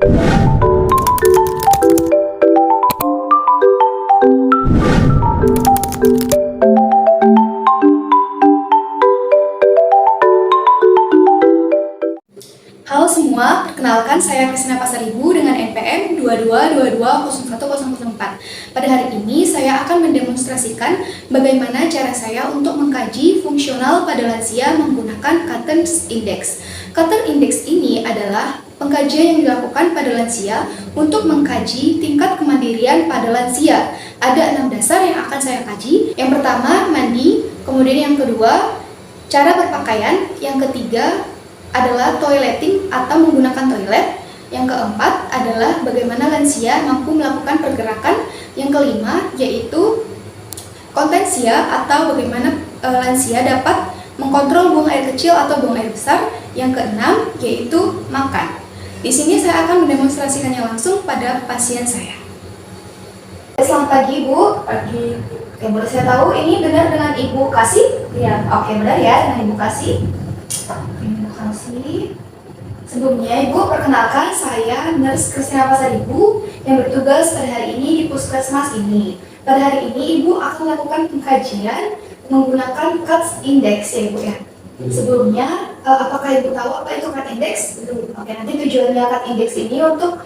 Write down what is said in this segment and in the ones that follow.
Halo semua, perkenalkan saya Kristina Pasaribu dengan NPM 22220104. Pada hari ini saya akan mendemonstrasikan bagaimana cara saya untuk mengkaji fungsional pada lansia menggunakan Katten's Index. Katten's Index ini adalah pengkajian yang dilakukan pada lansia untuk mengkaji tingkat kemandirian pada lansia. Ada 6 dasar yang akan saya kaji. Yang pertama, mandi. Kemudian yang kedua, cara berpakaian. Yang ketiga adalah toileting atau menggunakan toilet. Yang keempat adalah bagaimana lansia mampu melakukan pergerakan. Yang kelima yaitu kontensia atau bagaimana lansia dapat mengkontrol buang air kecil atau buang air besar. Yang keenam yaitu makan. Di sini saya akan mendemonstrasikannya langsung pada pasien saya. Selamat pagi, Bu. Pagi. Oke, boleh saya tahu ini benar dengan Ibu Kasih? Iya. Oke, benar ya dengan Ibu Kasih. Terima kasih. Sebelumnya, Ibu, perkenalkan saya Nurse Kristina Pasaribu yang bertugas pada hari ini di Puskesmas ini. Pada hari ini, Ibu akan melakukan pengkajian menggunakan Katten's Index ya, Ibu ya. Sebelumnya, apakah Ibu tahu apa itu Katten's Index? Oke, nanti tujuannya Katten's Index ini untuk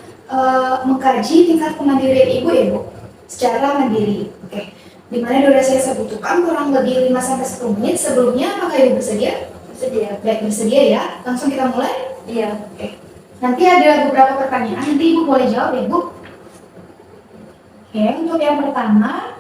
mengkaji tingkat kemandirian Ibu ya, Bu, secara mandiri. Oke. Di mana durasi yang saya butuhkan kurang lebih 5-10 menit. Sebelumnya, apakah Ibu bersedia? Bersedia. Baik, bersedia ya. Langsung kita mulai? Iya. Oke. Nanti ada beberapa pertanyaan, nanti Ibu boleh jawab ya, Bu. Oke, untuk yang pertama,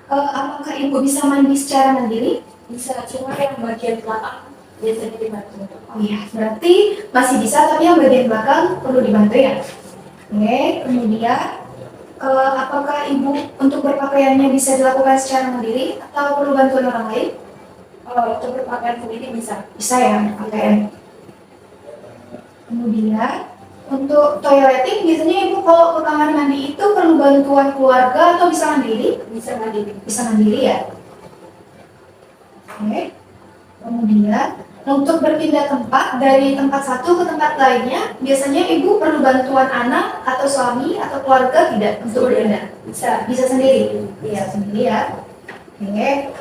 apakah Ibu bisa mandi secara mandiri? Bisa, cuma yang bagian belakang biasanya dibantu. Oh iya, berarti masih bisa, tapi yang bagian belakang perlu dibantu ya. Oke, kemudian apakah Ibu untuk berpakaiannya bisa dilakukan secara mandiri atau perlu bantuan orang lain? Untuk berpakaian sendiri bisa. Bisa ya, pakaian. Kemudian untuk toileting, biasanya Ibu kalau ke kamar mandi itu perlu bantuan keluarga atau bisa mandiri? Bisa mandiri. Bisa mandiri ya. Oke. Kemudian untuk berpindah tempat dari tempat satu ke tempat lainnya, biasanya Ibu perlu bantuan anak atau suami atau keluarga tidak untuk berpindah? Bisa. Bisa sendiri? Iya. Sendiri ya. Oke.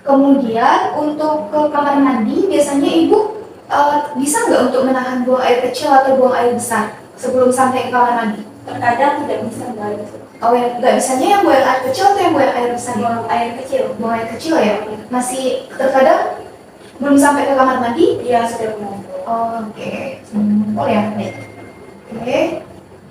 Kemudian untuk ke kamar mandi, biasanya Ibu bisa nggak untuk menahan buang air kecil atau buang air besar sebelum sampai ke kamar mandi? Terkadang tidak bisa mbak. Oh ya, nggak bisanya yang buang air kecil atau yang buang air besar? Buang air kecil. Buang air kecil ya? Masih terkadang belum sampai ke kamar mandi? Iya, sudah mau. Oke. Oh ya, baik. Oke.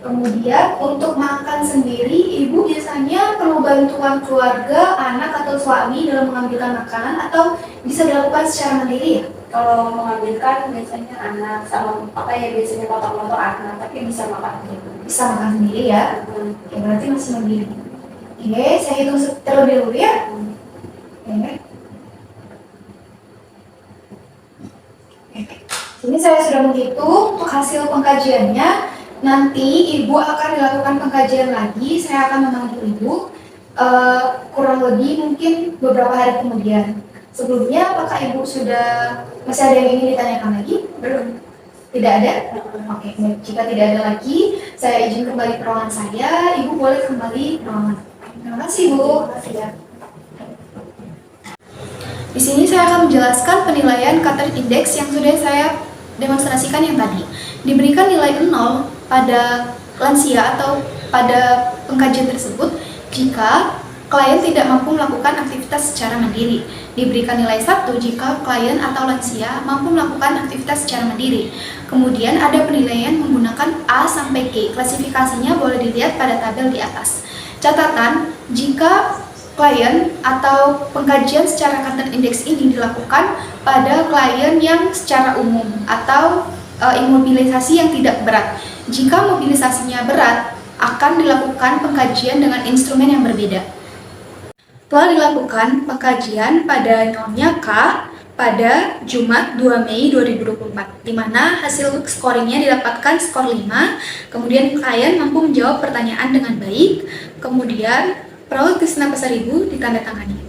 Kemudian untuk makan sendiri, Ibu biasanya perlu bantuan keluarga, anak atau suami dalam mengambilkan makanan atau bisa dilakukan secara mandiri ya? Kalau mengambilkan biasanya anak sama apa ya biasanya potong-potong anak, tapi bisa makan sendiri. Bisa makan sendiri ya? Oke, berarti masih mandiri. Oke, saya hitung terlebih dahulu ya. Oke. Ini saya sudah menghitung untuk hasil pengkajiannya. Nanti Ibu akan dilakukan pengkajian lagi. Saya akan memanggil Ibu kurang lebih mungkin beberapa hari kemudian. Sebelumnya, apakah Ibu masih ada yang ingin ditanyakan lagi? Belum. Tidak ada? Oke, baik. Jika tidak ada lagi, saya izin kembali ke ruangan saya. Ibu boleh kembali ke ruangan. Terima kasih, Bu. Terima kasih ya. Di sini saya akan menjelaskan penilaian Katten's Index yang sudah saya demonstrasikan yang tadi. Diberikan nilai 0 pada lansia atau pada pengkajian tersebut jika klien tidak mampu melakukan aktivitas secara mandiri. Diberikan nilai 1 jika klien atau lansia mampu melakukan aktivitas secara mandiri. Kemudian ada penilaian menggunakan A sampai G. Klasifikasinya boleh dilihat pada tabel di atas. Catatan, jika klien atau pengkajian secara Katten's Index ini dilakukan pada klien yang secara umum atau imobilisasi yang tidak berat. Jika mobilisasinya berat, akan dilakukan pengkajian dengan instrumen yang berbeda. Telah dilakukan pengkajian pada nyonya K pada Jumat 2 Mei 2024, di mana hasil scoringnya didapatkan skor 5, kemudian klien mampu menjawab pertanyaan dengan baik, kemudian Perawat Kristina Pasaribu ditandatangani.